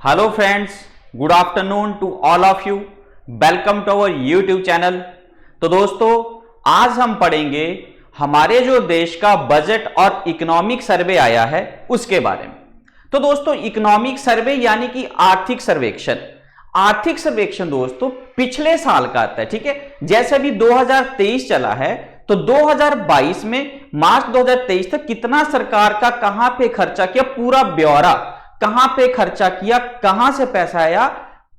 Hello friends, good afternoon to all of you. Welcome to our YouTube channel. तो दोस्तों, आज हम पढ़ेंगे हमारे जो देश का बजट और इकोनॉमिक सर्वे आया है उसके बारे में। तो दोस्तों, इकोनॉमिक सर्वे यानी कि आर्थिक सर्वेक्षण। आर्थिक सर्वेक्षण दोस्तों पिछले साल का आता है, ठीक है। जैसे अभी 2023 चला है तो 2022 में मार्च 2023 तक कितना सरकार का कहां पे खर्चा किया, पूरा ब्यौरा कहां पे खर्चा किया, कहां से पैसा आया,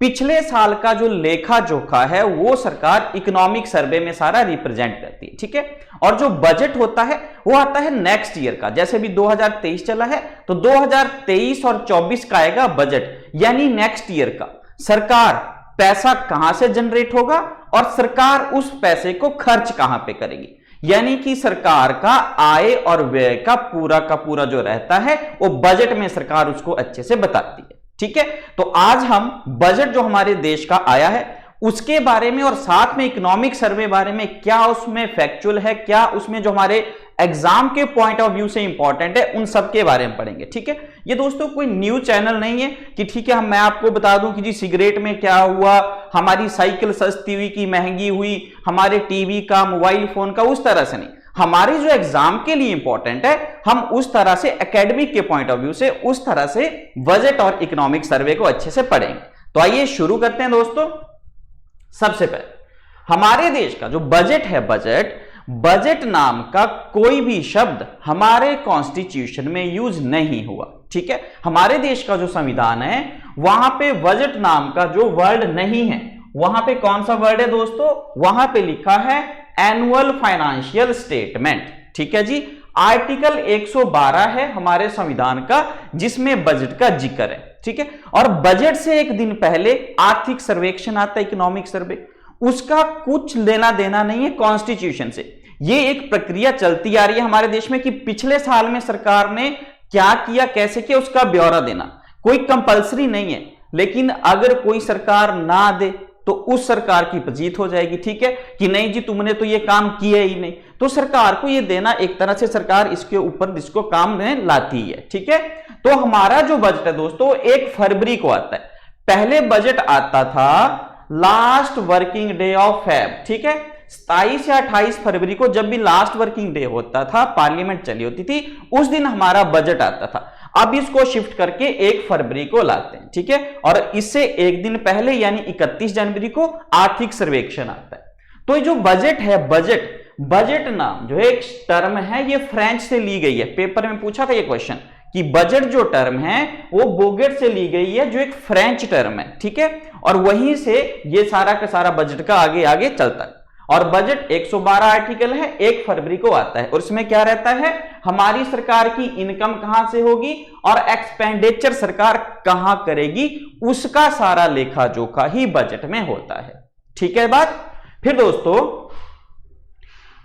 पिछले साल का जो लेखा जोखा है वो सरकार इकोनॉमिक सर्वे में सारा रिप्रेजेंट करती है, ठीक है। और जो बजट होता है वो आता है नेक्स्ट ईयर का। जैसे भी 2023 चला है तो 2023 और 24 का आएगा बजट, यानी नेक्स्ट ईयर का। सरकार पैसा कहां से जनरेट होगा और सरकार उस पैसे को खर्च कहां पे करेगी, यानी कि सरकार का आय और व्यय का पूरा जो रहता है वो बजट में सरकार उसको अच्छे से बताती है, ठीक है। तो आज हम बजट जो हमारे देश का आया है उसके बारे में और साथ में इकोनॉमिक सर्वे बारे में, क्या उसमें फैक्चुअल है, क्या उसमें जो हमारे एग्जाम के पॉइंट ऑफ व्यू से इंपॉर्टेंट है, उन सब के बारे में पढ़ेंगे, ठीक है। ये दोस्तों कोई न्यूज चैनल नहीं है कि ठीक है मैं आपको बता दूं कि जी सिगरेट में क्या हुआ, हमारी साइकिल सस्ती हुई कि महंगी हुई, हमारे टीवी का, मोबाइल फोन का, उस तरह से नहीं। हमारे जो एग्जाम के लिए इंपॉर्टेंट है, हम उस तरह से एकेडमिक के पॉइंट ऑफ व्यू से उस तरह से बजट और इकोनॉमिक सर्वे को अच्छे से पढ़ेंगे। तो आइए शुरू करते हैं दोस्तों। सबसे पहले हमारे देश का जो बजट है, बजट नाम का कोई भी शब्द हमारे कॉन्स्टिट्यूशन में यूज नहीं हुआ, ठीक है। हमारे देश का जो संविधान है वहां पे बजट नाम का जो वर्ड नहीं है। वहां पे कौन सा वर्ड है दोस्तों? वहां पे लिखा है एनुअल फाइनेंशियल स्टेटमेंट, ठीक है जी। आर्टिकल 112 है हमारे संविधान का जिसमें बजट का जिक्र है, ठीक है। और बजट से एक दिन पहले आर्थिक सर्वेक्षण आता है, इकोनॉमिक सर्वे। उसका कुछ लेना देना नहीं है कॉन्स्टिट्यूशन से। ये एक प्रक्रिया चलती आ रही है हमारे देश में कि पिछले साल में सरकार ने क्या किया, कैसे किया, उसका ब्यौरा देना। कोई कंपलसरी नहीं है, लेकिन अगर कोई सरकार ना दे तो उस सरकार की जीत हो जाएगी, ठीक है, कि नहीं जी तुमने तो ये काम किया ही नहीं। तो सरकार को ये देना एक तरह से सरकार इसके ऊपर इसको काम में लाती है, ठीक है। तो हमारा जो बजट है दोस्तों 1 फरवरी को आता है। पहले बजट आता था last working day of Feb, ठीक है। 27 या 28 फरवरी को जब भी लास्ट वर्किंग डे होता था, पार्लियामेंट चली होती थी, उस दिन हमारा बजट आता था। अब इसको शिफ्ट करके 1 फरवरी को लाते हैं, ठीक है। और इससे एक दिन पहले यानी 31 जनवरी को आर्थिक सर्वेक्षण आता है। तो ये जो बजट है, बजट नाम जो एक टर्म है ये फ्रेंच से ली गई है। पेपर में पूछा था ये क्वेश्चन कि बजट जो टर्म है वो बोगेट से ली गई है, जो एक फ्रेंच टर्म है, ठीक है। और वहीं से ये सारा का सारा बजट का आगे आगे चलता है। और बजट 112 आर्टिकल है, 1 फरवरी को आता है। और इसमें क्या रहता है, हमारी सरकार की इनकम कहां से होगी और एक्सपेंडिचर सरकार कहां करेगी, उसका सारा लेखा जोखा ही बजट में होता है, ठीक है बात। फिर दोस्तों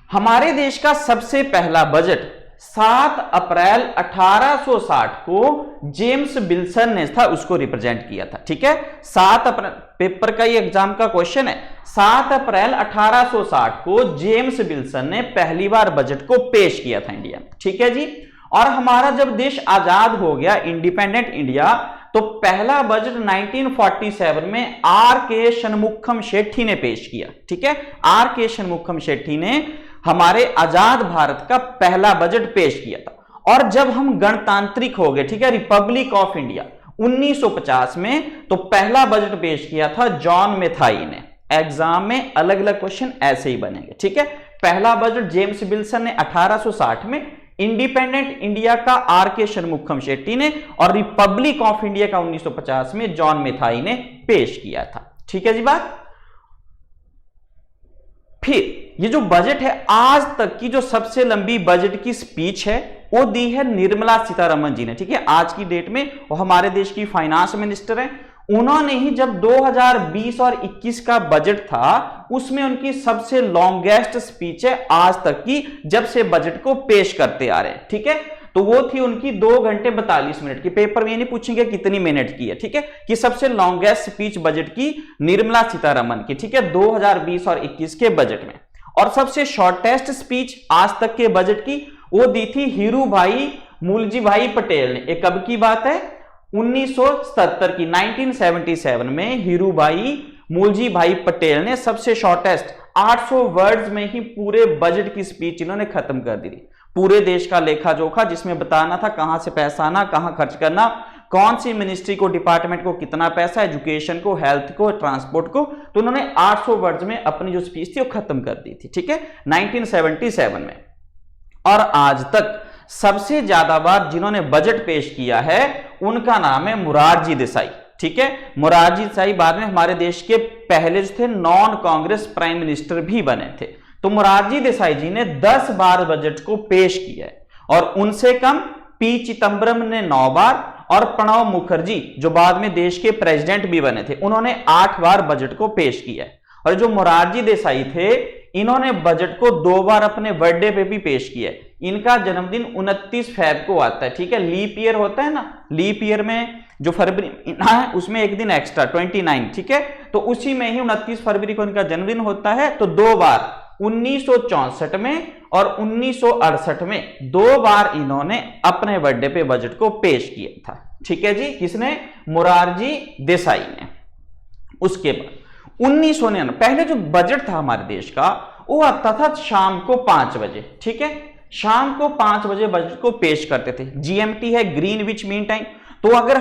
हमारे देश का सबसे पहला बजट 7 अप्रैल 1860 को जेम्स विल्सन ने था उसको रिप्रेजेंट किया था, ठीक है। 7 अप्रैल, पेपर का ये एग्जाम का क्वेश्चन है। 7 अप्रैल 1860 को जेम्स विल्सन ने पहली बार बजट को पेश किया था इंडिया में, ठीक है जी। और हमारा जब देश आजाद हो गया, इंडिपेंडेंट इंडिया, तो पहला बजट 1947 में आर के षणमुखम शेट्टी ने पेश किया, ठीक है। आर के षणमुखम शेट्टी ने हमारे आजाद भारत का पहला बजट पेश किया था। और जब हम गणतांत्रिक हो गए, ठीक है, रिपब्लिक ऑफ इंडिया 1950 में, तो पहला बजट पेश किया था जॉन मेथाई ने। एग्जाम में अलग अलग क्वेश्चन ऐसे ही बनेंगे, ठीक है। पहला बजट जेम्स विल्सन ने 1860 में, इंडिपेंडेंट इंडिया का आर के षणमुखम शेट्टी ने, और रिपब्लिक ऑफ इंडिया का 1950 में जॉन मेथाई ने पेश किया था, ठीक है जी बात। फिर ये जो बजट है, आज तक की जो सबसे लंबी बजट की स्पीच है वो दी है निर्मला सीतारमण जी ने, ठीक है। आज की डेट में वो हमारे देश की फाइनेंस मिनिस्टर हैं। उन्होंने ही जब 2020 और 21 का बजट था उसमें उनकी सबसे लॉन्गेस्ट स्पीच है आज तक की, जब से बजट को पेश करते आ रहे हैं, ठीक है। तो वो थी उनकी 2 घंटे 42 मिनट की। पेपर में ये नहीं पूछेंगे कितनी मिनट की है, ठीक है, कि सबसे लॉन्गेस्ट स्पीच बजट की निर्मला सीतारमण की, ठीक है, 2020 और 21 के बजट में। और सबसे शॉर्टेस्ट स्पीच आज तक के बजट की वो दी थी हीरू भाई मूलजी भाई पटेल ने। ये कब की बात है? 1977 की 1977 में हीरूभाई मूलजी भाई पटेल ने सबसे शॉर्टेस्ट 800 वर्ड्स में ही पूरे बजट की स्पीच इन्होंने खत्म कर दी थी। पूरे देश का लेखा जोखा, जिसमें बताना था कहां से पैसा आना, कहां खर्च करना, कौन सी मिनिस्ट्री को, डिपार्टमेंट को कितना पैसा, एजुकेशन को, हेल्थ को, ट्रांसपोर्ट को। तो उन्होंने 800 वर्ड्स में अपनी जो स्पीच थी वो खत्म कर दी थी, ठीक है, 1977 में। और आज तक सबसे ज्यादा बार जिन्होंने बजट पेश किया है उनका नाम है मोरारजी देसाई, ठीक है। मोरारजी देसाई बाद में हमारे देश के पहले जो थे नॉन कांग्रेस प्राइम मिनिस्टर भी बने थे। तो मोरारजी देसाई जी ने 10 बार बजट को पेश किया है, और उनसे कम पी चिदम्बरम ने 9 बार, और प्रणब मुखर्जी जो बाद में देश के प्रेसिडेंट भी बने थे उन्होंने 8 बार बजट को पेश किया है। और जो मोरारजी देसाई थे इन्होंने बजट को 2 बार अपने बर्थडे पे भी पेश किया है। इनका जन्मदिन 29 फरवरी को आता है, ठीक है। लीप ईयर होता है ना, लीप ईयर में जो फरवरी है उसमें एक दिन एक्स्ट्रा 29, ठीक है। तो उसी में ही 29 फरवरी को इनका जन्मदिन होता है। तो 2 बार 1964 में और 1968 में 2 बार इन्होंने अपने बर्थडे पे बजट को पेश किया था, ठीक है जी। किसने? मोरारजी देसाई ने। उसके बाद 1999 पहले जो बजट था हमारे देश का वो आता था शाम को 5 बजे, ठीक है। शाम को 5 बजे बजट को पेश करते थे। जीएमटी है ग्रीनविच मीन टाइम। तो अगर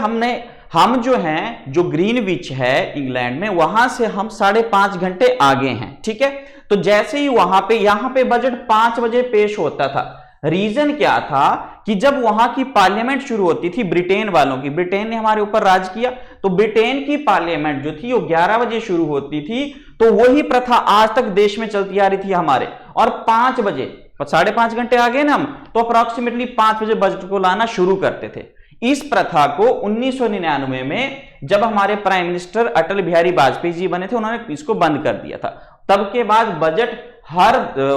हम जो हैं, जो ग्रीनविच है इंग्लैंड में, वहां से हम 5.5 घंटे आगे हैं, ठीक है। तो जैसे ही यहां पे बजट 5 बजे पेश होता था। रीजन क्या था कि जब वहां की पार्लियामेंट शुरू होती थी ब्रिटेन वालों की, ब्रिटेन ने हमारे ऊपर राज किया, तो ब्रिटेन की पार्लियामेंट जो थी वो 11 बजे शुरू होती थी। तो वही प्रथा आज तक देश में चलती आ रही थी हमारे। और 5 बजे 5.5 घंटे आगे ना हम, तो अप्रोक्सीमेटली 5 बजे बजट को लाना शुरू करते थे। इस प्रथा को 1999 में जब हमारे प्राइम मिनिस्टर अटल बिहारी वाजपेयी जी बने थे उन्होंने इसको बंद कर दिया था। तब के बाद बजट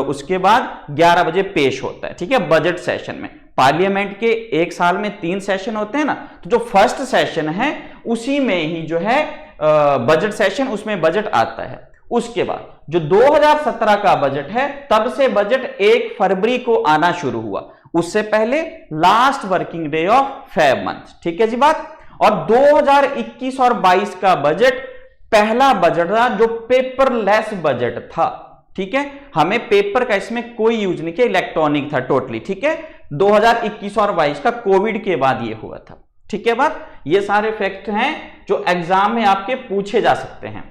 उसके बाद 11 बजे पेश होता है, ठीक है। बजट सेशन में पार्लियामेंट के एक साल में 3 सेशन होते हैं ना, तो जो फर्स्ट सेशन है उसी में ही जो है बजट सेशन, उसमें बजट आता है। उसके बाद जो 2017 का बजट है तब से बजट 1 फरवरी को आना शुरू हुआ। उससे पहले last working day of Feb month, ठीक है जी बात। और 2021 और 22 का बजट पहला बजट था जो पेपरलेस बजट था, ठीक है। हमें पेपर का इसमें कोई यूज नहीं किया, इलेक्ट्रॉनिक था टोटली, ठीक है। 2021 और 22 का कोविड के बाद ये हुआ था, ठीक है बात। ये सारे फैक्ट हैं जो एग्जाम में आपके पूछे जा सकते हैं।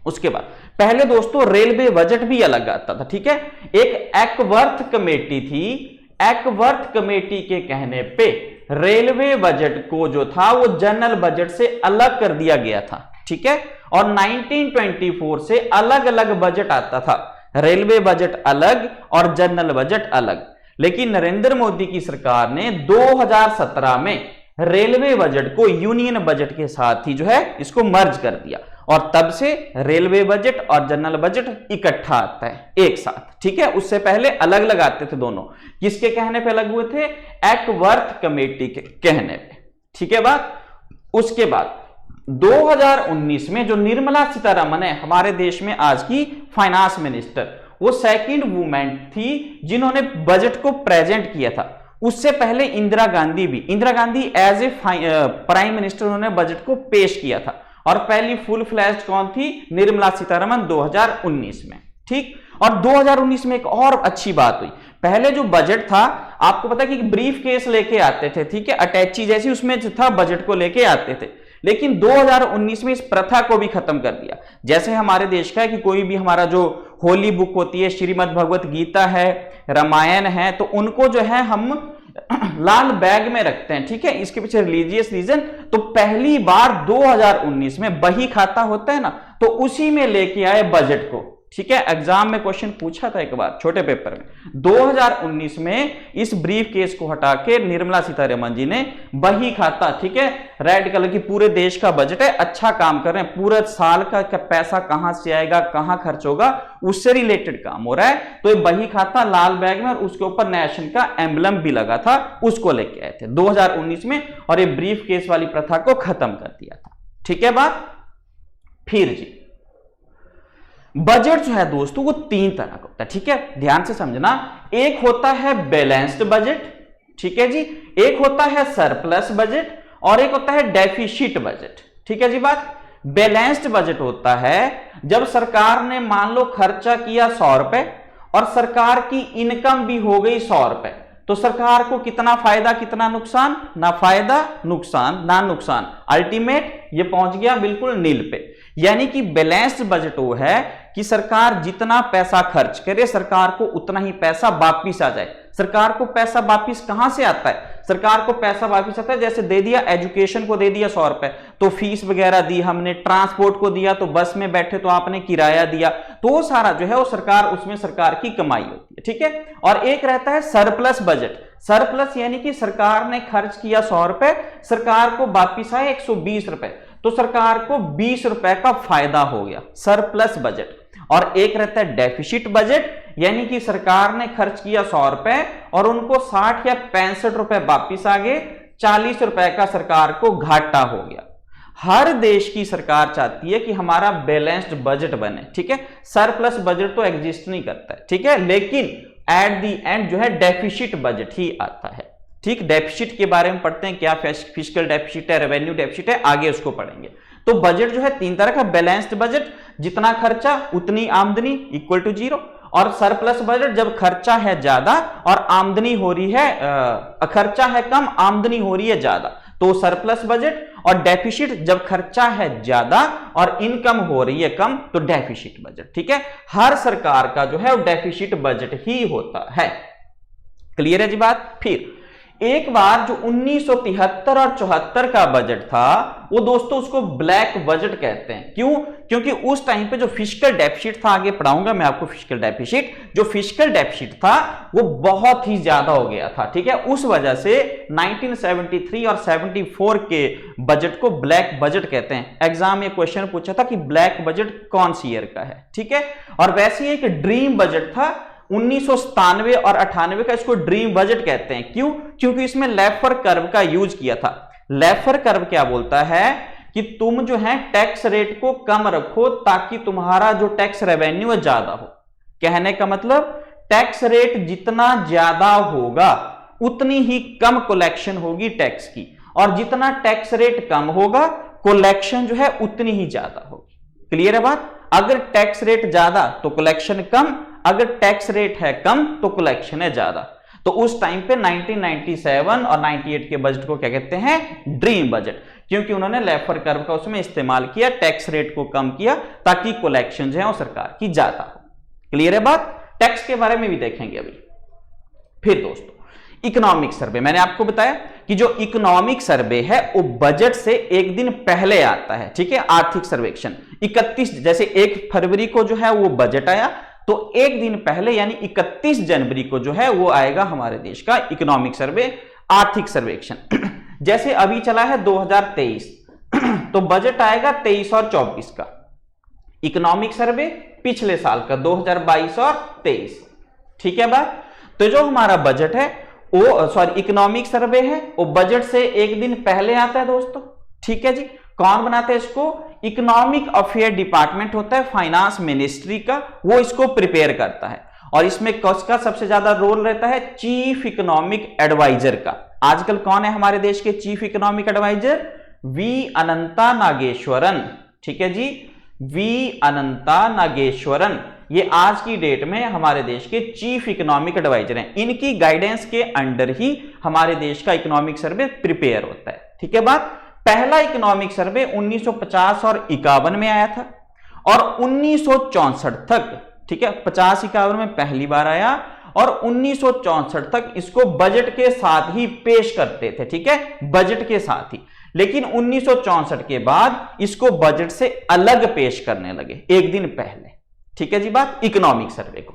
उसके बाद पहले दोस्तों रेलवे बजट भी अलग आता था, ठीक है। एक एक्वर्थ कमेटी थी, एक्वर्थ कमेटी के कहने पे रेलवे बजट को जो था वो जनरल बजट से अलग कर दिया गया था, ठीक है। और 1924 से अलग अलग बजट आता था, रेलवे बजट अलग और जनरल बजट अलग। लेकिन नरेंद्र मोदी की सरकार ने 2017 में रेलवे बजट को यूनियन बजट के साथ ही जो है इसको मर्ज कर दिया, और तब से रेलवे बजट और जनरल बजट इकट्ठा आता है एक साथ, ठीक है। उससे पहले अलग अलग आते थे दोनों। किसके कहने पे अलग हुए थे? एक्वर्थ कमेटी के कहने पे, ठीक है बात। उसके बाद 2019 में जो निर्मला सीतारमण है हमारे देश में आज की फाइनेंस मिनिस्टर, वो सेकंड वुमेन थी जिन्होंने बजट को प्रेजेंट किया था। उससे पहले Indira Gandhi as a prime minister उन्होंने बजट को पेश किया था। और पहली फुल फ्लैश्ड कौन थी? निर्मला सीतारमण 2019 में, ठीक। और 2019 में एक और अच्छी बात हुई, पहले जो बजट था आपको पता है कि ब्रीफ केस लेके आते थे, ठीक है, अटैची जैसी उसमें जो था बजट को लेके आते थे। लेकिन 2019 में इस प्रथा को भी खत्म कर दिया। जैसे हमारे देश का है कि कोई भी हमारा जो होली बुक होती है, श्रीमद् भगवत गीता है, रामायण है, तो उनको जो है हम लाल बैग में रखते हैं, ठीक है। इसके पीछे रिलीजियस रीजन। तो पहली बार 2019 में बही खाता होता है ना, तो उसी में लेके आए बजट को, ठीक है। एग्जाम में क्वेश्चन पूछा था एक बार छोटे पेपर में। 2019 में इस ब्रीफ केस को हटा के निर्मला सीतारमण जी ने बही खाता, ठीक है, रेड कलर की, पूरे देश का बजट है, अच्छा काम कर रहे हैं, पूरे साल का पैसा कहां से आएगा, कहां खर्च होगा, उससे रिलेटेड काम हो रहा है। तो ये बही खाता लाल बैग में, और उसके ऊपर नेशन का एम्बलम भी लगा था, उसको लेके आए थे 2019 में, और ये ब्रीफ केस वाली प्रथा को खत्म कर दिया था, ठीक है बात। फिर जी बजट जो है दोस्तों वो 3 तरह का होता है, ठीक है, ध्यान से समझना। एक होता है बैलेंस्ड बजट, ठीक है जी, एक होता है सरप्लस बजट, और एक होता है डेफिसिट बजट। ठीक है जी बात। बैलेंस्ड बजट होता है जब सरकार ने मान लो खर्चा किया 100 रुपए और सरकार की इनकम भी हो गई 100 रुपए, तो सरकार को कितना फायदा कितना नुकसान, ना फायदा नुकसान ना नुकसान, अल्टीमेट ये पहुंच गया बिल्कुल नील पे। यानी कि बैलेंस्ड बजट वो है कि सरकार जितना पैसा खर्च करे सरकार को उतना ही पैसा वापिस आ जाए। सरकार को पैसा वापिस कहां से आता है, सरकार को पैसा वापिस आता है जैसे दे दिया एजुकेशन को दे दिया 100 रुपए तो फीस वगैरह दी हमने, ट्रांसपोर्ट को दिया तो बस में बैठे तो आपने किराया दिया, तो वो सारा जो है वो सरकार, उसमें सरकार की कमाई होती है। ठीक है। और एक रहता है सरप्लस बजट। सरप्लस यानी कि सरकार ने खर्च किया 100 रुपए, सरकार को वापिस आए 120 रुपए, तो सरकार को 20 रुपए का फायदा हो गया, सरप्लस बजट। और एक रहता है डेफिसिट बजट, यानी कि सरकार ने खर्च किया 100 रुपए और उनको 60 या 65 रुपए वापिस आ गए, 40 रुपए का सरकार को घाटा हो गया। हर देश की सरकार चाहती है कि हमारा बैलेंस्ड बजट बने। ठीक है। सरप्लस बजट तो एग्जिस्ट नहीं करता है। ठीक है। लेकिन एट दी एंड जो है डेफिसिट बजट ही आता है। ठीक। डेफिसिट के बारे में पढ़ते हैं, क्या फिस्कल डेफिसिट है, रेवेन्यू डेफिसिट है, आगे उसको पढ़ेंगे। तो बजट जो है 3 तरह का, बैलेंस्ड बजट जितना खर्चा उतनी आमदनी इक्वल टू 0, और सरप्लस बजट जब खर्चा है ज्यादा और आमदनी हो रही है, खर्चा है कम आमदनी हो रही है ज्यादा, तो सरप्लस बजट। और डेफिसिट जब खर्चा है ज्यादा और इनकम हो रही है कम, तो डेफिसिट बजट। ठीक है। हर सरकार का जो है वो डेफिसिट बजट ही होता है। क्लियर है जी बात। फिर एक बार जो 1973 और 74 का बजट था वो दोस्तों उसको ब्लैक बजट कहते हैं। क्यों? क्योंकि उस टाइम पे जो फिस्कल डेफिसिट था, आगे पढ़ाऊंगा मैं आपको फिस्कल डेफिसिट, जो फिस्कल डेफिसिट था वो बहुत ही ज्यादा हो गया था। ठीक है। उस वजह से 1973 और 74 के बजट को ब्लैक बजट कहते हैं। एग्जाम में क्वेश्चन पूछा था कि ब्लैक बजट कौन सी ईयर का है। ठीक है। और वैसे ही एक ड्रीम बजट था 1997 और 98 का, इसको ड्रीम बजट कहते हैं। क्यों? क्योंकि इसमें लेफर कर्व का यूज किया था। लेफर कर्व क्या बोलता है कि तुम जो है टैक्स रेट को कम रखो ताकि तुम्हारा जो टैक्स रेवेन्यू है ज्यादा हो। कहने का मतलब टैक्स रेट जितना ज्यादा होगा उतनी ही कम कलेक्शन होगी टैक्स की, और जितना टैक्स रेट कम होगा कलेक्शन जो है उतनी ही ज्यादा होगी। क्लियर है बात। अगर टैक्स रेट ज्यादा तो कलेक्शन कम, अगर टैक्स रेट है कम तो कलेक्शन है ज्यादा। तो उस टाइम पे 1997 और 98 के बजट को क्या कहते हैं? ड्रीम बजट, क्योंकि उन्होंने लेफर कर्व का उसमें इस्तेमाल किया, टैक्स रेट को कम किया ताकि कलेक्शन जो है वो सरकार की ज्यादा हो। क्लियर है बात। टैक्स के बारे में भी देखेंगे अभी। फिर दोस्तों इकोनॉमिक सर्वे, मैंने आपको बताया कि जो इकोनॉमिक सर्वे है वो बजट से एक दिन पहले आता है। ठीक है। आर्थिक सर्वेक्षण 31, जैसे 1 फरवरी को जो है वो बजट आया, तो एक दिन पहले यानी 31 जनवरी को जो है वो आएगा हमारे देश का इकोनॉमिक सर्वे, आर्थिक सर्वेक्षण। जैसे अभी चला है 2023 तो बजट आएगा 23 और 24 का। इकोनॉमिक सर्वे पिछले साल का 2022 और 23। ठीक है बात। तो जो हमारा बजट है वो, सॉरी इकोनॉमिक सर्वे है, वो बजट से एक दिन पहले आता है दोस्तों। ठीक है जी। कौन बनाता है इसको? इकोनॉमिक अफेयर डिपार्टमेंट होता है फाइनेंस मिनिस्ट्री का, वो इसको प्रिपेयर करता है। और इसमें किसका सबसे ज्यादा रोल रहता है? चीफ इकोनॉमिक एडवाइजर का। आजकल कौन है हमारे देश के चीफ इकोनॉमिक एडवाइजर? वी अनंता नागेश्वरन। ठीक है जी। वी अनंता नागेश्वरन, ये आज की डेट में हमारे देश के चीफ इकोनॉमिक एडवाइजर हैं। इनकी गाइडेंस के अंडर ही हमारे देश का इकोनॉमिक सर्वे प्रिपेयर होता है। ठीक है बात। पहला इकोनॉमिक सर्वे 1950 और 51 में आया था, और 1964 तक, ठीक है, 50-51 में पहली बार आया, और 1964 तक इसको बजट के साथ ही पेश करते थे। ठीक है। बजट के साथ ही। लेकिन 1964 के बाद इसको बजट से अलग पेश करने लगे एक दिन पहले। ठीक है जी बात। इकोनॉमिक सर्वे को।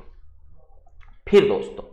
फिर दोस्तों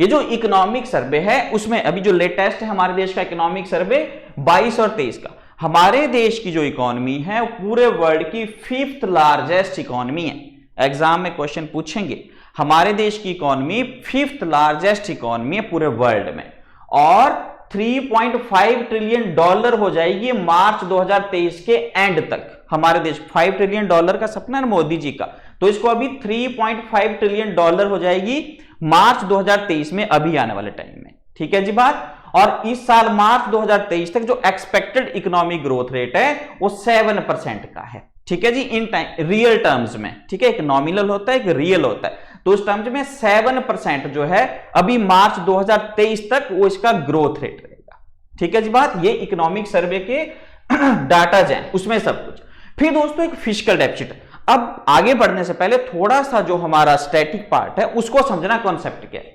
ये जो इकोनॉमिक सर्वे है उसमें अभी जो लेटेस्ट है हमारे देश का इकोनॉमिक सर्वे 22 और 23 का, हमारे देश की जो इकोनॉमी है वो पूरे वर्ल्ड की 5th लार्जेस्ट इकोनॉमी है। एग्जाम में क्वेश्चन पूछेंगे, हमारे देश की इकोनॉमी 5th लार्जेस्ट इकोनॉमी है पूरे वर्ल्ड में, और 3.5 ट्रिलियन डॉलर हो जाएगी मार्च 2023 के एंड तक। हमारे देश 5 ट्रिलियन डॉलर का सपना है मोदी जी का, तो इसको अभी 3.5 ट्रिलियन डॉलर हो जाएगी मार्च 2023 में, अभी आने वाले टाइम में। ठीक है जी बात। और इस साल मार्च 2023 तक जो एक्सपेक्टेड इकोनॉमिक ग्रोथ रेट है वो 7% का है। ठीक है जी, इन टाइम रियल टर्म्स में। ठीक है, एक नॉमिनल होता है, एक रियल होता है, तो उस टर्म्स में 7% जो है अभी मार्च 2023 तक वो इसका ग्रोथ रेट रहेगा। ठीक है जी बात, ये इकोनॉमिक सर्वे के डाटाज हैं, उसमें सब कुछ। फिर दोस्तों एक फिस्कल डेफिसिट। अब आगे बढ़ने से पहले थोड़ा सा जो हमारा स्टैटिक पार्ट है उसको समझना, कॉन्सेप्ट क्या है।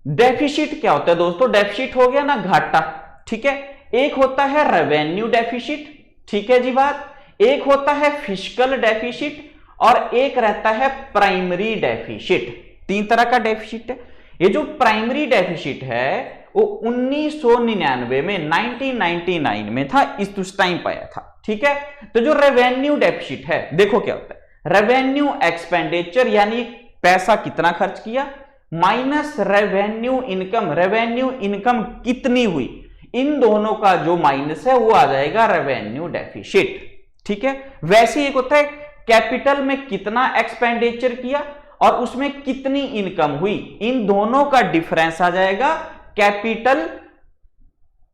डेफिसिट क्या होता है दोस्तों? डेफिसिट हो गया ना घाटा। ठीक है, एक होता है रेवेन्यू डेफिसिट, ठीक है जी बात, एक होता है फिस्कल डेफिसिट और एक रहता है प्राइमरी डेफिसिट। तीन तरह का डेफिसिट है। ये जो प्राइमरी डेफिसिट है वो 1999 में 1999 में था, इस टाइम पाया था। ठीक है, तो जो रेवेन्यू डेफिसिट है देखो क्या होता है। रेवेन्यू एक्सपेंडिचर यानी पैसा कितना खर्च किया minus revenue income, revenue income कितनी हुई, इन दोनों का जो माइनस है वो आ जाएगा रेवेन्यू डेफिसिट। ठीक है, वैसे एक होता है कैपिटल में कितना एक्सपेंडिचर किया और उसमें कितनी इनकम हुई, इन दोनों का डिफरेंस आ जाएगा कैपिटल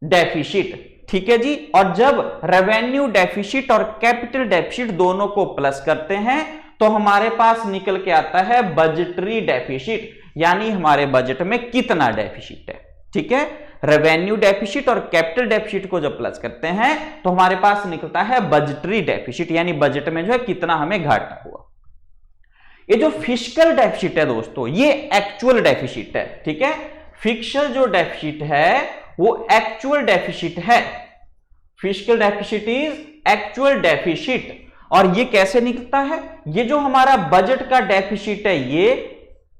डेफिसिट। ठीक है जी, और जब रेवेन्यू डेफिसिट और कैपिटल डेफिसिट दोनों को प्लस करते हैं तो हमारे पास निकल के आता है बजटरी डेफिसिट, यानी हमारे बजट में कितना डेफिसिट है। ठीक है, रेवेन्यू डेफिसिट और कैपिटल डेफिसिट को जब प्लस करते हैं तो हमारे पास निकलता है बजटरी डेफिसिट, यानी बजट में जो है कितना हमें घाटा हुआ। ये जो फिस्कल डेफिसिट है दोस्तों ये एक्चुअल डेफिसिट है। ठीक है, फिस्कल जो डेफिसिट है वो एक्चुअल डेफिसिट है। Fiscal deficit is actual deficit. और ये कैसे निकलता है? ये जो हमारा बजट का डेफिसिट है ये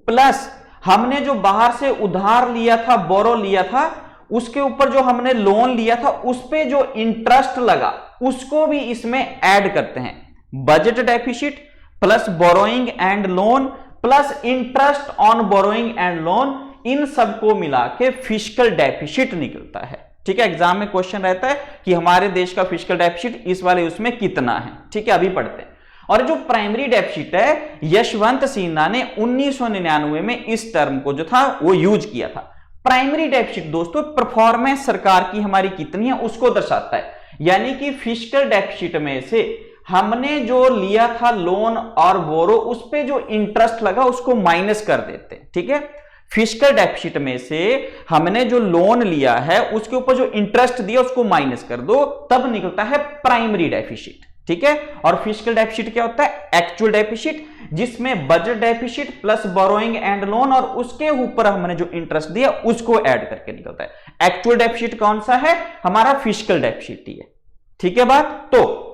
प्लस हमने जो बाहर से उधार लिया था, बोरो लिया था, उसके ऊपर जो हमने लोन लिया था उस पे जो इंटरेस्ट लगा उसको भी इसमें ऐड करते हैं। Budget deficit plus borrowing and loan plus interest on borrowing and loan, इन सबको मिला के फिस्कल डेफिसिट निकलता है। ठीक है, एग्जाम में क्वेश्चन रहता है कि हमारे देश का फिस्कल डेफिसिट इस वाले उसमें कितना है। ठीक है, अभी पढ़ते हैं। और जो प्राइमरी डेफिसिट है यशवंत सिन्हा ने 1999 में इस टर्म को जो था वो यूज किया था। प्राइमरी डेफिसिट दोस्तों परफॉर्मेंस सरकार की हमारी कितनी है उसको दर्शाता है, यानी कि फिस्कल डेफिसिट में से हमने जो लिया था लोन और बोरो उस पे जो इंटरेस्ट लगा उसको माइनस कर देते हैं। ठीक है, फिस्कल डेफिसिट में से हमने जो लोन लिया है उसके ऊपर जो इंटरेस्ट दिया उसको माइनस कर दो, तब निकलता है प्राइमरी डेफिसिट। ठीक है, और फिस्कल डेफिसिट क्या होता है? एक्चुअल डेफिसिट, जिसमें budget deficit plus borrowing and loan और उसके ऊपर हमने जो इंटरेस्ट दिया उसको ऐड करके निकलता है। एक्चुअल डेफिसिट कौन सा है? हमारा फिस्कल डेफिसिट ही है। ठीक है बात, तो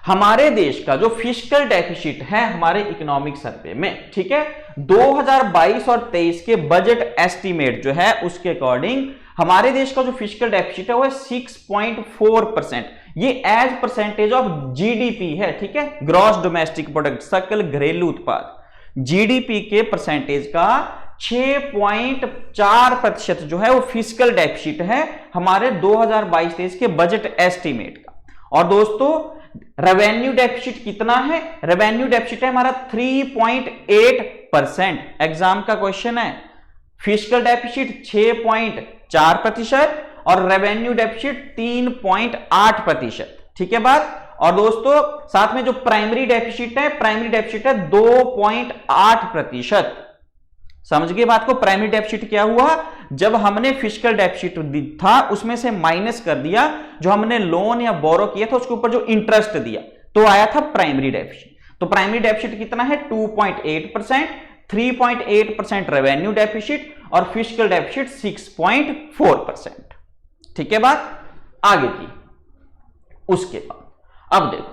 हमारे देश का जो फिस्कल डेफिसिट है हमारे इकोनॉमिक सर्वे में, ठीक है, 2022 और 23 के बजट एस्टीमेट जो है उसके अकॉर्डिंग हमारे देश का जो फिस्कल डेफिसिट है वो है 6.4%। ये एज परसेंटेज ऑफ जीडीपी है। ठीक है, ग्रॉस डोमेस्टिक प्रोडक्ट, सकल घरेलू उत्पाद, जीडीपी के परसेंटेज का 6.4% जो है वो फिस्कल डेफिसिट है हमारे 2022-23 के बजट एस्टीमेट का। और दोस्तों रेवेन्यू डेफिसिट कितना है? रेवेन्यू डेफिसिट है हमारा 3.8%। एग्जाम का क्वेश्चन है, फिस्कल डेफिसिट 6.4% और रेवेन्यू डेफिसिट 3.8%। ठीक है बात, और दोस्तों साथ में जो प्राइमरी डेफिसिट है, प्राइमरी डेफिसिट है 2.8%। समझ गए बात को? प्राइमरी डेफिसिट क्या हुआ? जब हमने फिस्कल डेफिसिट था उसमें से माइनस कर दिया जो हमने लोन या बोरो किया था उसके ऊपर जो इंटरेस्ट दिया तो आया था प्राइमरी डेफिसिट। तो प्राइमरी डेफिसिट कितना है? 2.8%, 3.8% रेवेन्यू डेफिसिट और फिस्कल डेफिसिट 6.4%। ठीक है बात, आगे की उसके बाद अब देखो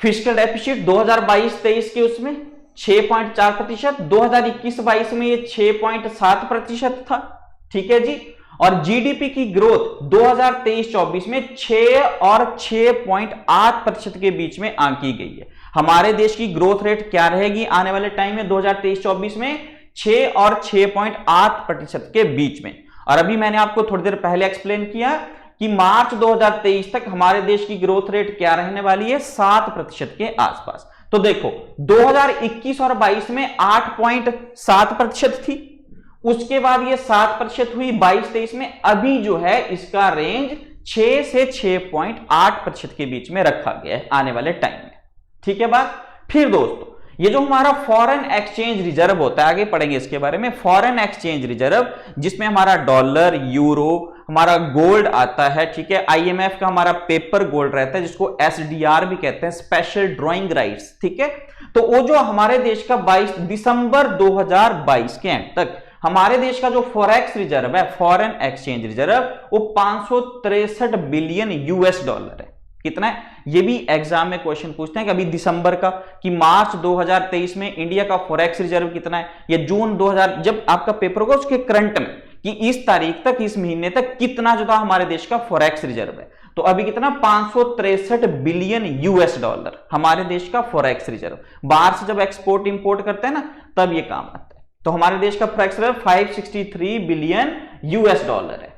फिस्कल डेफिसिट 2022-23 के उसमें 6.4%, 2021-22 में ये 6.7% था। ठीक है जी, और जीडीपी की ग्रोथ 2023-24 में 6 और 6.8% के बीच में आंकी गई है। हमारे देश की ग्रोथ रेट क्या रहेगी आने वाले टाइम में 2023-24 में? 6 और 6.8% के बीच में। और अभी मैंने आपको थोड़ी देर पहले एक्सप्लेन किया कि मार्च 2023 तक हमारे देश की ग्रोथ रेट क्या रहने वाली है? 7% के आसपास। तो देखो 2021 और 22 में 8.7% थी, उसके बाद ये 7% हुई 22-23 में। अभी जो है इसका रेंज 6 से 6.8% के बीच में रखा गया है आने वाले टाइम में। ठीक है बात। फिर दोस्तों ये जो हमारा फॉरेन एक्सचेंज रिजर्व होता है, आगे पढ़ेंगे इसके बारे में, फॉरेन एक्सचेंज रिजर्व जिसमें हमारा डॉलर, यूरो, हमारा गोल्ड आता है, ठीक है, आईएमएफ का हमारा पेपर गोल्ड रहता है जिसको एसडीआर भी कहते हैं, स्पेशल ड्रॉइंग राइट्स, ठीक है। तो वो जो हमारे देश का 22 दिसंबर 2022 के एंड तक हमारे देश का जो फॉरेक्स रिजर्व है, फॉरेन एक्सचेंज रिजर्व, वो 563 बिलियन यूएस डॉलर है। कितना है? ये भी एग्जाम में क्वेश्चन पूछते हैं कि अभी दिसंबर का, कि मार्च 2023 में इंडिया का फॉरेक्स रिजर्व कितना है, या जून 2000 जब आपका पेपर होगा उसके करंट में, कि इस तारीख तक, इस महीने तक कितना जो था हमारे देश का फॉरेक्स रिजर्व है। तो अभी कितना? 563 बिलियन यूएस डॉलर हमारे देश का फॉरेक्स रिजर्व। बाहर से जब एक्सपोर्ट इंपोर्ट करते हैं ना, तब ये काम आता है। तो हमारे देश का forex reserve 563 billion US dollar है।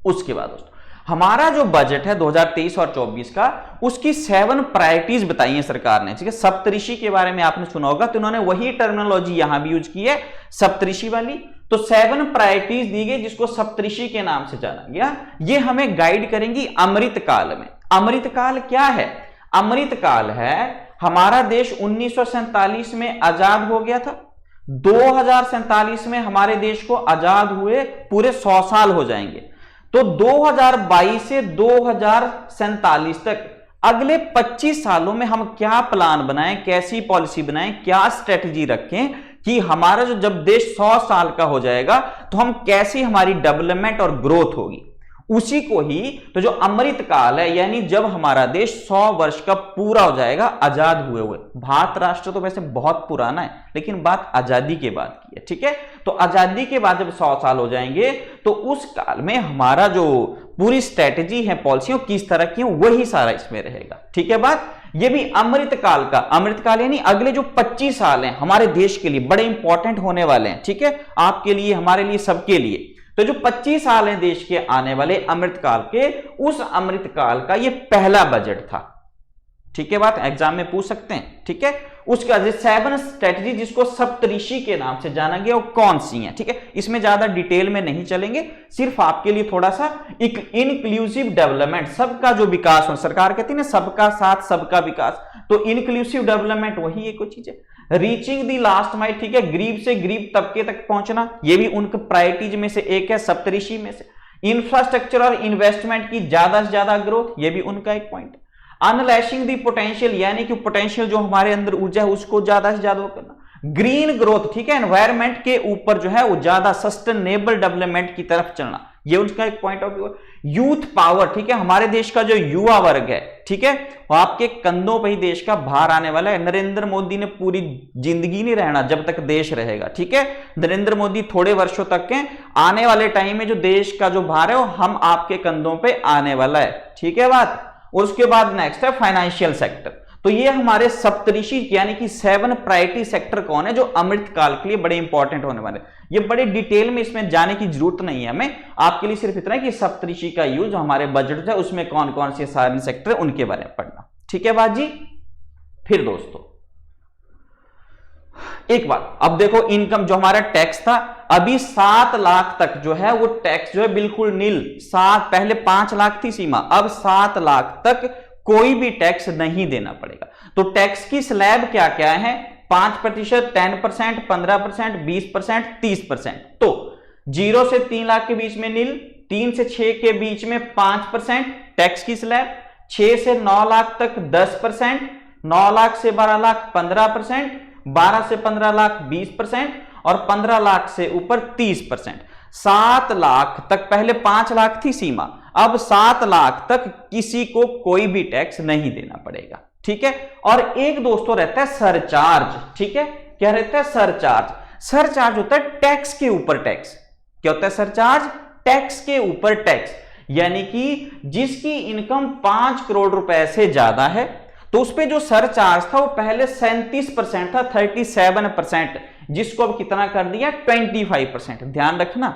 उसके बाद दोस्तों हमारा जो बजट है 2023 और 24 का, उसकी 7 प्रायोरिटीज बताई है सरकार ने, ठीक है। सप्तऋषि के बारे में आपने सुना होगा, तो उन्होंने वही टर्मिनोलॉजी यहां भी यूज की है, सप्तऋषि वाली। तो 7 प्रायोरिटीज दी गई जिसको सप्तऋषि के नाम से जाना गया। ये हमें गाइड करेंगी अमृतकाल में। अमृतकाल क्या है? अमृतकाल है हमारा देश 1947 में आजाद हो गया था, 2047 में हमारे देश को आजाद हुए पूरे 100 साल हो जाएंगे। तो 2022 से 2047 तक अगले 25 सालों में हम क्या प्लान बनाएं, कैसी पॉलिसी बनाएं, क्या स्ट्रेटजी रखें कि हमारा जो जब देश 100 साल का हो जाएगा तो हम कैसी हमारी डेवलपमेंट और ग्रोथ होगी, उसी को ही तो जो अमृत काल है, यानी जब हमारा देश 100 वर्ष का पूरा हो जाएगा आजाद हुए हुए। भारत राष्ट्र तो वैसे बहुत पुराना है, लेकिन बात आजादी के बाद की है, ठीक है। तो आजादी के बाद जब 100 साल हो जाएंगे तो उस काल में हमारा जो पूरी स्ट्रेटेजी है, पॉलिसियां किस तरह की है, वही सारा इसमें रहेगा, ठीक है बात। ये भी अमृत काल का, अमृत काल यानी अगले जो 25 साल हैं हमारे देश के लिए बड़े इंपॉर्टेंट होने वाले हैं, ठीक है, आपके लिए, हमारे लिए, सबके लिए। तो जो 25 साल हैं देश के आने वाले अमृतकाल के, उस अमृतकाल का ये पहला बजट था, ठीक है बात, एग्जाम में पूछ सकते हैं, ठीक है। उसका 7 स्ट्रेटजी जिसको सप्तऋषि के नाम से जाना गया, वो कौन सी है, ठीक है। इसमें ज्यादा डिटेल में नहीं चलेंगे, सिर्फ आपके लिए थोड़ा सा इंक्लूसिव डेवलपमेंट, सबका जो विकास हो, सरकार कहती है ना सबका साथ सबका विकास, तो इंक्लूसिव डेवलपमेंट वही एक चीज है। रीचिंग दी लास्ट माइल, ठीक है, गरीब से गरीब तबके तक पहुंचना, ये भी उनके प्रायोरिटीज में से एक है, सप्तऋषि में से। इंफ्रास्ट्रक्चर और इन्वेस्टमेंट की ज्यादा से ज्यादा ग्रोथ, ये भी उनका एक पॉइंट है। अनलैशिंग दी पोटेंशियल, यानी कि पोटेंशियल जो हमारे अंदर ऊर्जा है उसको ज्यादा से ज्यादा करना। ग्रीन ग्रोथ, ठीक है, एनवायरमेंट के ऊपर जो है वो ज्यादा सस्टेनेबल डेवलपमेंट की तरफ चलना, ये उनका एक पॉइंट ऑफ व्यू है। यूथ पावर, ठीक है, हमारे देश का जो युवा वर्ग है, ठीक है, वो आपके कंधों पर ही देश का भार आने वाला है। नरेंद्र मोदी ने पूरी जिंदगी नहीं रहना जब तक देश रहेगा, ठीक है। नरेंद्र मोदी थोड़े वर्षों तक के, आने वाले टाइम में जो देश का जो भार है वो हम आपके कंधों पे आने वाला है, ठीक है बात। और उसके बाद नेक्स्ट है फाइनेंशियल सेक्टर। तो ये हमारे सप्तऋषि यानी कि 7 प्रायोरिटी सेक्टर कौन है जो अमृतकाल के लिए बड़े इंपॉर्टेंट होने वाले। ये बड़े डिटेल में इसमें जाने की जरूरत नहीं है हमें, आपके लिए सिर्फ इतना है कि सप्तऋषि का यूज हमारे बजट है उसमें कौन कौन से सारे सेक्टर है उनके बारे में पढ़ना, ठीक है बात जी। फिर दोस्तों एक बात, अब देखो इनकम जो हमारा टैक्स था, अभी 7 लाख तक जो है वो टैक्स जो है बिल्कुल नील। 7, पहले 5 लाख थी सीमा, अब 7 लाख तक कोई भी टैक्स नहीं देना पड़ेगा। तो टैक्स की स्लैब क्या क्या है? 5%, 10%, 15%, 20%, 30%। तो 0 से 3 लाख के बीच में नील, 3 से 6 के बीच में 5% टैक्स की स्लैब, 6 से 9 लाख तक 10%, 9 लाख से 12 लाख 15%, 12 से 15 लाख 20% और 15 लाख से ऊपर 30%। 7 लाख तक, पहले 5 लाख थी सीमा, अब 7 लाख तक किसी को कोई भी टैक्स नहीं देना पड़ेगा, ठीक है। और एक दोस्तों रहता है सरचार्ज, ठीक है, क्या रहता है? सरचार्ज। सरचार्ज होता है टैक्स के ऊपर टैक्स। क्या होता है सरचार्ज? टैक्स के ऊपर टैक्स, यानी कि जिसकी इनकम 5 करोड़ रुपए से ज्यादा है तो उस पे जो सरचार्ज था वो पहले 37% था, 37%, जिसको अब कितना कर दिया? 25%। ध्यान रखना,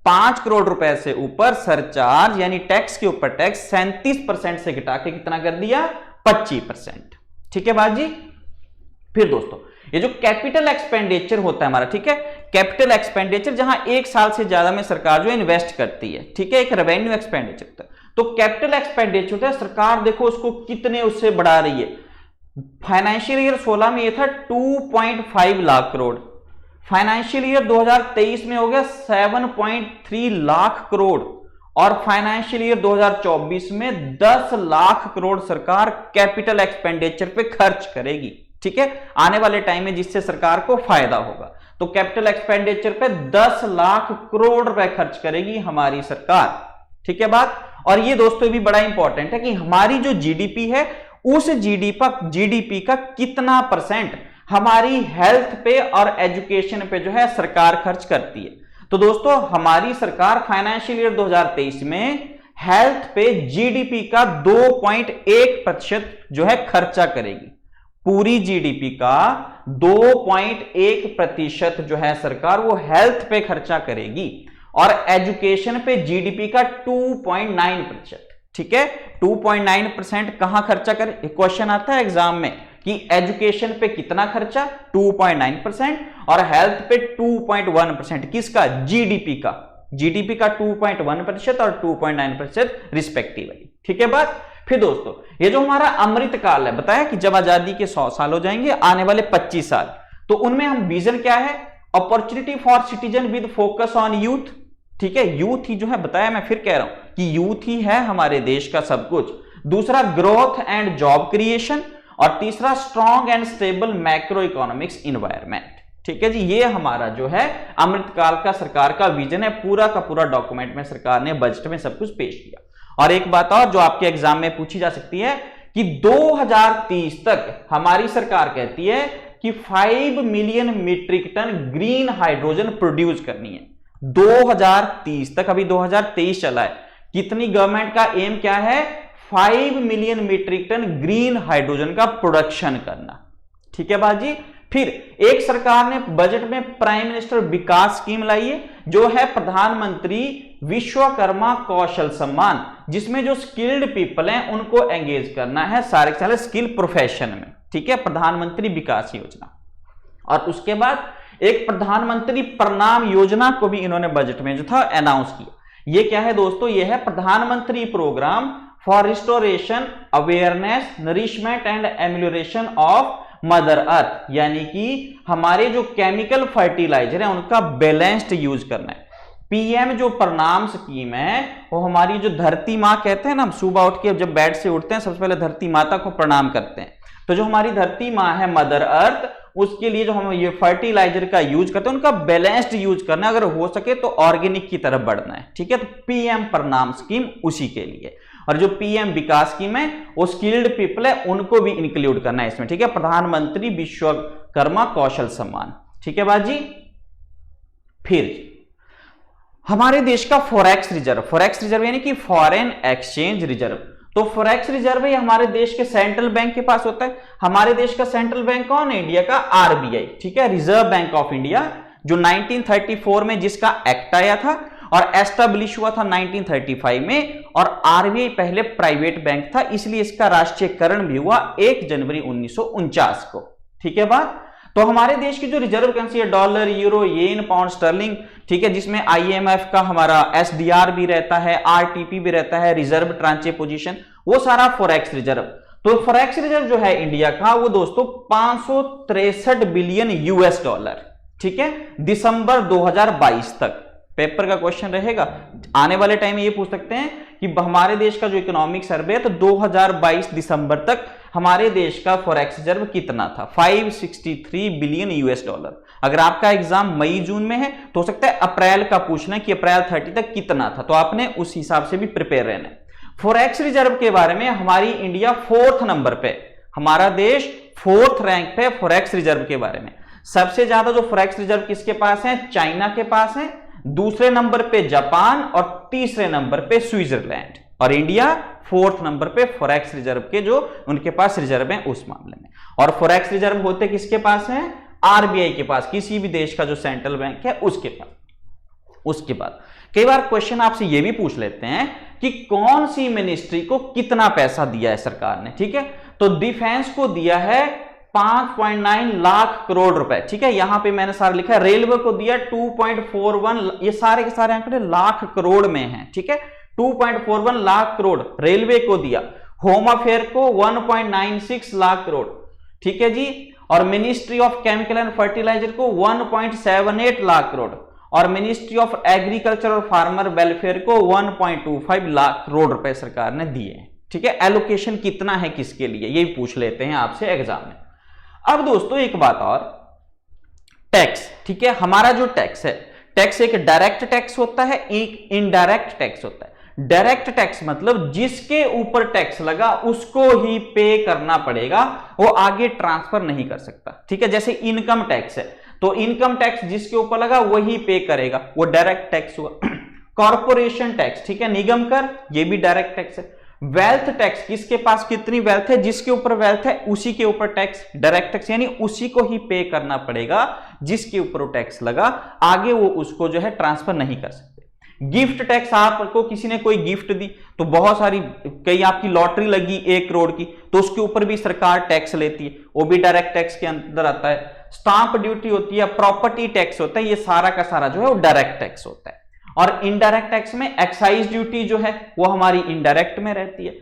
5 करोड़ रुपए से ऊपर सरचार्ज यानी टैक्स के ऊपर टैक्स 37% से घटा के कितना कर दिया? 25%, ठीक है बाजी। फिर दोस्तों ये जो कैपिटल एक्सपेंडिचर होता है हमारा, ठीक है, कैपिटल एक्सपेंडिचर, जहां एक साल से ज्यादा में सरकार जो इन्वेस्ट करती है, ठीक है, एक रेवेन्यू एक्सपेंडिचर। तो कैपिटल एक्सपेंडिचर है सरकार, देखो उसको कितने उससे बढ़ा रही है। फाइनेंशियल ईयर 16 में ये था 2.5 लाख करोड़, फाइनेंशियल ईयर 2023 में हो गया 7.3 लाख करोड़, और फाइनेंशियल ईयर 2024 में 10 लाख करोड़ सरकार कैपिटल एक्सपेंडिचर पे खर्च करेगी, ठीक है, आने वाले टाइम में, जिससे सरकार को फायदा होगा। तो कैपिटल एक्सपेंडिचर पे 10 लाख करोड़ रुपए खर्च करेगी हमारी सरकार, ठीक है बात। और ये दोस्तों भी बड़ा इंपॉर्टेंट है कि हमारी जो जीडीपी है, उस जीडीपी का कितना परसेंट हमारी हेल्थ पे और एजुकेशन पे जो है सरकार खर्च करती है। तो दोस्तों हमारी सरकार फाइनेंशियल ईयर 2023 में हेल्थ पे जीडीपी का 2.1% जो है खर्चा करेगी। पूरी जीडीपी का 2.1% जो है सरकार वो हेल्थ पे खर्चा करेगी, और एजुकेशन पे जीडीपी का 2.9%, ठीक है, 2.9% कहां खर्चा करे। क्वेश्चन आता है एग्जाम में कि एजुकेशन पे कितना खर्चा, 2.9%, और हेल्थ पे 2.1%, किसका, जीडीपी का, जीडीपी का 2.1% और 2.9% रिस्पेक्टिवली, ठीक है बात। फिर दोस्तों ये जो हमारा अमृत काल है, बताया कि जब आजादी के 100 साल हो जाएंगे, आने वाले 25 साल, तो उनमें हम विजन क्या है, opportunity for citizen with focus on youth, ठीक है, यूथ ही जो है, बताया, मैं फिर कह रहा हूं कि यूथ ही है हमारे देश का सब कुछ। दूसरा ग्रोथ एंड जॉब क्रिएशन, और तीसरा strong and stable macro economics environment, ठीक है जी। ये हमारा जो है अमृतकाल का सरकार का विजन है, पूरा का पूरा डॉक्यूमेंट में सरकार ने बजट में सब कुछ पेश किया। और एक बात और जो आपके एग्जाम में पूछी जा सकती है कि 2030 तक हमारी सरकार कहती है कि 5 million metric ton green hydrogen produce करनी है 2030 तक। अभी 2023 चला है, कितनी गवर्नमेंट का एम क्या है, 5 million metric ton green hydrogen का प्रोडक्शन करना, ठीक है बाजी। फिर एक सरकार ने बजट में प्राइम मिनिस्टर विकास स्कीम लाई है, जो है प्रधानमंत्री विश्वकर्मा कौशल सम्मान, जिसमें जो स्किल्ड पीपल हैं उनको एंगेज करना है सारे के सारे स्किल प्रोफेशन में, ठीक है, प्रधानमंत्री विकास योजना। और उसके बाद एक प्रधानमंत्री प्रणाम योजना को भी इन्होंने बजट में जो था अनाउंस किया। ये क्या है दोस्तों, ये है प्रधानमंत्री programme for restoration awareness nourishment and amelioration of mother earth, यानी कि हमारे जो केमिकल फर्टिलाइजर है उनका बैलेंस्ड यूज करना है। पीएम जो प्रणाम स्कीम है, वो हमारी जो धरती माँ कहते हैं ना, हम सुबह उठ के जब बेड से उठते हैं सबसे पहले धरती माता को प्रणाम करते हैं। तो जो हमारी धरती माँ है मदर अर्थ, उसके लिए जो हम ये फर्टिलाइजर का यूज करते हैं उनका बैलेंस्ड यूज करना, अगर हो सके तो ऑर्गेनिक की तरफ बढ़ना है, ठीक है। तो पीएम प्रणाम स्कीम उसी के लिए। और जो पीएम विकास स्कीम है वो स्किल्ड पीपल है उनको भी इंक्लूड करना है इसमें, ठीक है, प्रधानमंत्री विश्वकर्मा कौशल सम्मान, ठीक है बाजी। फिर हमारे देश का फॉरेक्स रिजर्व यानी कि फॉरेन एक्सचेंज रिजर्व। तो फॉरेक्स रिजर्व ये हमारे देश के सेंट्रल बैंक के पास होता है। हमारे देश का सेंट्रल बैंक कौन है, इंडिया का आरबीआई, ठीक है, रिजर्व बैंक ऑफ इंडिया, जो 1934 में जिसका एक्ट आया था और एस्टेब्लिश हुआ था 1935 में। और आरबीआई पहले प्राइवेट बैंक था, इसलिए इसका राष्ट्रीयकरण भी हुआ 1 जनवरी 1949 को, ठीक है बात। तो हमारे देश की जो रिजर्व करेंसी है डॉलर, यूरो, येन, पाउंड स्टर्लिंग, ठीक है, जिसमें आईएमएफ का हमारा एसडीआर भी रहता है, आरटीपी भी रहता है, रिजर्व ट्रांचे पोजीशन, वो सारा फॉरेक्स रिजर्व। तो फॉरेक्स रिजर्व जो है इंडिया का वो दोस्तों 563 बिलियन यूएस डॉलर, ठीक है, दिसंबर 2022 तक। पेपर का क्वेश्चन रहेगा आने वाले टाइम में, ये पूछ सकते हैं कि हमारे देश का जो इकोनॉमिक सर्वे है तो 2022 दिसंबर तक हमारे देश का फॉरेक्स रिजर्व कितना था, 563 बिलियन यूएस डॉलर। अगर आपका एग्जाम मई जून में है तो हो सकता है अप्रैल का पूछना कि अप्रैल 30 तक कितना था, तो आपने उस हिसाब से भी प्रिपेयर रहना है। फॉरेक्स रिजर्व के बारे में हमारी इंडिया 4th नंबर पे, हमारा देश 4th रैंक पे फॉरेक्स रिजर्व के बारे में। सबसे ज्यादा जो फॉरेक्स रिजर्व किसके पास है, चाइना के पास है, दूसरे नंबर पे जापान और तीसरे नंबर पे स्विट्जरलैंड, और इंडिया 4th नंबर पे फॉरेक्स रिजर्व के जो उनके पास रिजर्व है उस मामले में। और फॉरेक्स रिजर्व होते किसके पास है, आरबीआई के पास, किसी भी देश का जो सेंट्रल बैंक है उसके पास। उसके बाद कई बार क्वेश्चन आपसे ये भी पूछ लेते हैं कि कौन सी मिनिस्ट्री को कितना पैसा दिया है सरकार ने, ठीक है। तो डिफेंस को दिया है 5.9 लाख करोड़ रुपए, ठीक है। यहां पे मैंने सारा लिखा है। रेलवे को दिया 2.41, ये सारे के सारे आंकड़े लाख करोड़ में हैं, ठीक है। 2.41 लाख करोड़ रेलवे को दिया। होम अफेयर को 1.96 लाख करोड़, ठीक है जी। और ministry of chemical and fertiliser को 1.78 लाख करोड़, और मिनिस्ट्री ऑफ एग्रीकल्चर और फार्मर वेलफेयर को 1.25 लाख करोड़ रुपए सरकार ने दिए, ठीक है। एलोकेशन कितना है किसके लिए, यही पूछ लेते हैं आपसे एग्जाम में। अब दोस्तों एक बात और, टैक्स, ठीक है। हमारा जो टैक्स है, टैक्स एक डायरेक्ट टैक्स होता है, एक इनडायरेक्ट टैक्स होता है। डायरेक्ट टैक्स मतलब जिसके ऊपर टैक्स लगा उसको ही पे करना पड़ेगा, वो आगे ट्रांसफर नहीं कर सकता, ठीक है। जैसे इनकम टैक्स है, तो इनकम टैक्स जिसके ऊपर लगा वही पे करेगा, वो डायरेक्ट टैक्स हुआ। कॉर्पोरेशन टैक्स, ठीक है, निगम कर, ये भी डायरेक्ट टैक्स है। वेल्थ टैक्स, किसके पास कितनी वेल्थ है, जिसके ऊपर वेल्थ है उसी के ऊपर टैक्स, डायरेक्ट टैक्स, यानी उसी को ही पे करना पड़ेगा जिसके ऊपर टैक्स लगा, आगे वो उसको जो है ट्रांसफर नहीं कर सकते। गिफ्ट टैक्स, आपको किसी ने कोई गिफ्ट दी, तो बहुत सारी, कई आपकी लॉटरी लगी 1 करोड़ की, तो उसके ऊपर भी सरकार टैक्स लेती है, वो भी डायरेक्ट टैक्स के अंदर आता है। स्टाम्प ड्यूटी होती है, प्रॉपर्टी टैक्स होता है, ये सारा का सारा जो है वो डायरेक्ट टैक्स होता है। और इनडायरेक्ट टैक्स में एक्साइज ड्यूटी जो है वो हमारी इनडायरेक्ट में रहती है।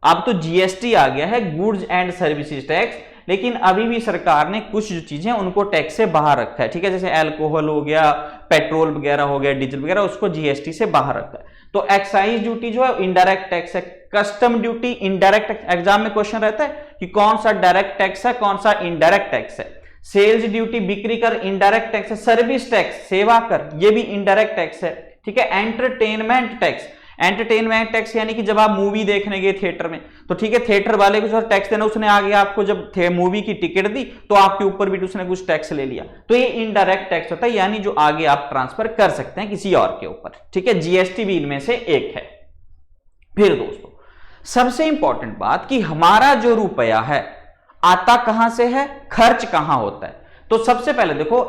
अब तो जीएसटी आ गया है, गुड्स एंड सर्विसेज टैक्स, लेकिन अभी भी सरकार ने कुछ जो चीजें उनको टैक्स से बाहर रखा है, ठीक है। जैसे अल्कोहल हो गया, पेट्रोल वगैरह हो गया, डीजल वगैरह, उसको जीएसटी से बाहर रखा है। तो एक्साइज ड्यूटी जो है इनडायरेक्ट टैक्स है। Custom duty indirect tax, exam में क्वेश्चन रहता है कि कौन सा डायरेक्ट टैक्स है, कौन सा इनडायरेक्ट टैक्स है। सेल्स ड्यूटी, बिक्री कर, इनडायरेक्ट टैक्स है। सर्विस टैक्स, सेवा कर, ये भी इनडायरेक्ट टैक्स है, ठीक है। एंटरटेनमेंट टैक्स, एंटरटेनमेंट टैक्स यानी कि जब आप मूवी देखने गए थिएटर में, तो ठीक है, थिएटर वाले को जो टैक्स देना, उसने आगे आपको जब मूवी की टिकट दी तो आपके ऊपर भी उसने कुछ टैक्स ले लिया, तो ये इनडायरेक्ट टैक्स होता है, यानी जो आगे आप ट्रांसफर कर सकते हैं किसी और के ऊपर, ठीक है। जीएसटी भी इनमें से एक है। फिर दोस्तों सबसे इंपॉर्टेंट बात कि हमारा जो रुपया है आता कहां से है, खर्च कहां होता है। तो सबसे पहले देखो,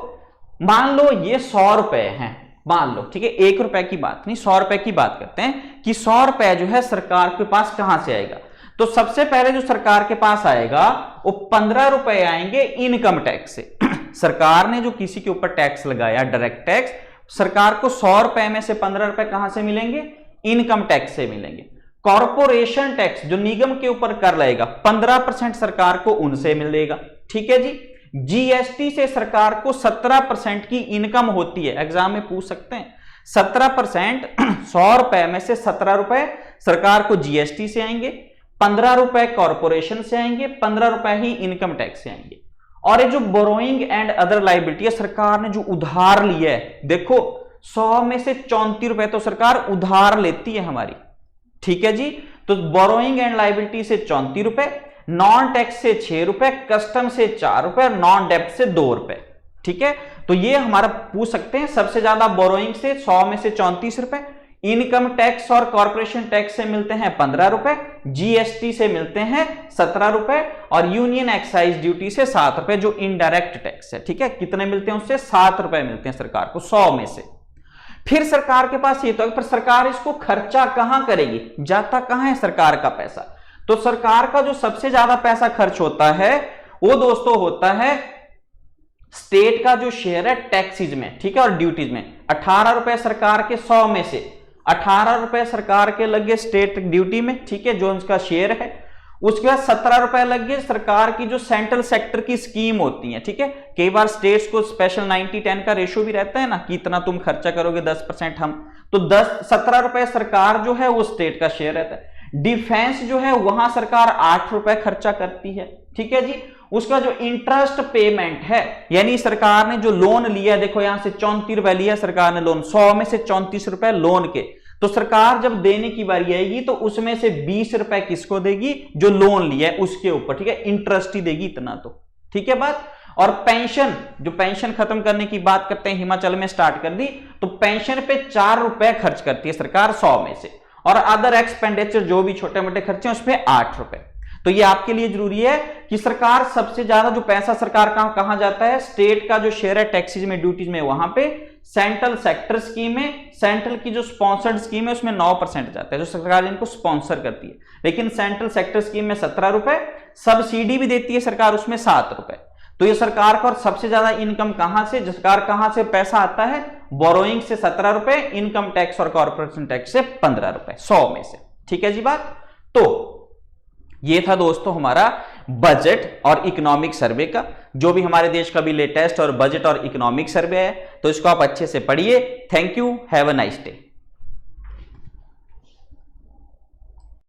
मान लो ये 100 रुपए हैं, मान लो, ठीक है, 1 रुपए की बात नहीं, 100 रुपए की बात करते हैं कि 100 रुपए जो है सरकार के पास कहां से आएगा। तो सबसे पहले जो सरकार के पास आएगा वो 15 रुपए आएंगे इनकम टैक्स से। सरकार ने जो किसी के ऊपर टैक्स लगाया, डायरेक्ट टैक्स, सरकार को 100 रुपए में से 15 रुपए कहां से मिलेंगे, इनकम टैक्स से मिलेंगे। कॉर्पोरेशन टैक्स जो निगम के ऊपर कर लेगा, 15% सरकार को उनसे मिलेगा, ठीक है जी। जीएसटी से सरकार को 17% की इनकम होती है, एग्जाम में पूछ सकते हैं। 17%, 100 रुपए में से 17 रुपए सरकार को जीएसटी से आएंगे, 15 रुपए कॉर्पोरेशन से आएंगे, 15 रुपए ही इनकम टैक्स से आएंगे। और ये जो बोरोइंग एंड अदर लायबिलिटी है, सरकार ने जो उधार लिया है, देखो 100 में से 34 रुपए तो सरकार उधार लेती है हमारी, ठीक है जी। तो बोरोइंग एंड लायबिलिटी से 34 रुपए, नॉन टैक्स से 6 रुपए, कस्टम से 4 रुपए, नॉन डेब्ट से 2 रुपए, ठीक है। तो ये हमारा पूछ सकते हैं, सबसे ज्यादा बोरोइंग से 100 में से 34 रुपए, इनकम टैक्स और कॉर्पोरेशन टैक्स से मिलते हैं 15 रुपए, जीएसटी से मिलते हैं 17 रुपए, और यूनियन एक्साइज ड्यूटी से 7 रुपए जो इनडायरेक्ट टैक्स है, ठीक है। कितने मिलते हैं उससे, 7 रुपए मिलते हैं सरकार को 100 में से। फिर सरकार के पास ये तो है, पर सरकार इसको खर्चा कहां करेगी, जाता कहां है सरकार का पैसा। तो सरकार का जो सबसे ज्यादा पैसा खर्च होता है वो दोस्तों होता है स्टेट का जो शेयर है टैक्सेज में, ठीक है, और ड्यूटीज में। 18 रुपए सरकार के 100 में से 18 रुपए सरकार के लगे स्टेट ड्यूटी में, ठीक है, जो उनका शेयर है। उसके बाद 17 रुपए लग गए सरकार की जो सेंट्रल सेक्टर की स्कीम होती है, ठीक है। कई बार स्टेट्स को स्पेशल 90-10 का रेशियो भी रहता है ना, कि इतना तुम खर्चा करोगे 10% हम, तो 17 रुपए सरकार जो है वो स्टेट का शेयर रहता है। डिफेंस जो है वहां सरकार 8 रुपए खर्चा करती है, ठीक है जी। उसका जो इंटरेस्ट पेमेंट है, यानी सरकार ने जो लोन लिया, देखो यहां से 34 रुपए लिया सरकार ने लोन, 100 में से 34 रुपए लोन के, तो सरकार जब देने की बारी आएगी तो उसमें से 20 रुपए किसको देगी, जो लोन लिया है उसके ऊपर, ठीक है, इंटरेस्ट ही देगी इतना, तो ठीक है बात। और पेंशन, जो पेंशन खत्म करने की बात करते हैं, हिमाचल में स्टार्ट कर दी, तो पेंशन पे 4 रुपए खर्च करती है सरकार 100 में से, और अदर एक्सपेंडिचर जो भी छोटे मोटे खर्चे हैं उस पर 8 रुपए। तो ये आपके लिए जरूरी है कि सरकार सबसे ज्यादा जो पैसा सरकार का कहां जाता है, स्टेट का जो शेयर है टैक्सेज में, ड्यूटीज में, वहां पे सेंट्रल सेक्टर स्कीम है, सेंट्रल की जो स्पॉन्सर्ड स्कीम है उसमें 9% जाता है, जो सरकार इनको स्पॉन्सर करती है। लेकिन सेंट्रल सेक्टर स्कीम में 17 रुपए, सब्सिडी भी देती है सरकार उसमें 7 रुपए। तो ये सरकार का सबसे ज्यादा इनकम कहां से, सरकार कहां से पैसा आता है, बोरोइंग से 17 रुपए, इनकम टैक्स और कॉर्पोरेशन टैक्स से 15 रुपए 100 में से। ठीक है जी बात। तो ये था दोस्तों हमारा बजट और इकोनॉमिक सर्वे का, जो भी हमारे देश का भी लेटेस्ट और बजट और इकोनॉमिक सर्वे है, तो इसको आप अच्छे से पढ़िए। Thank you, have a nice day.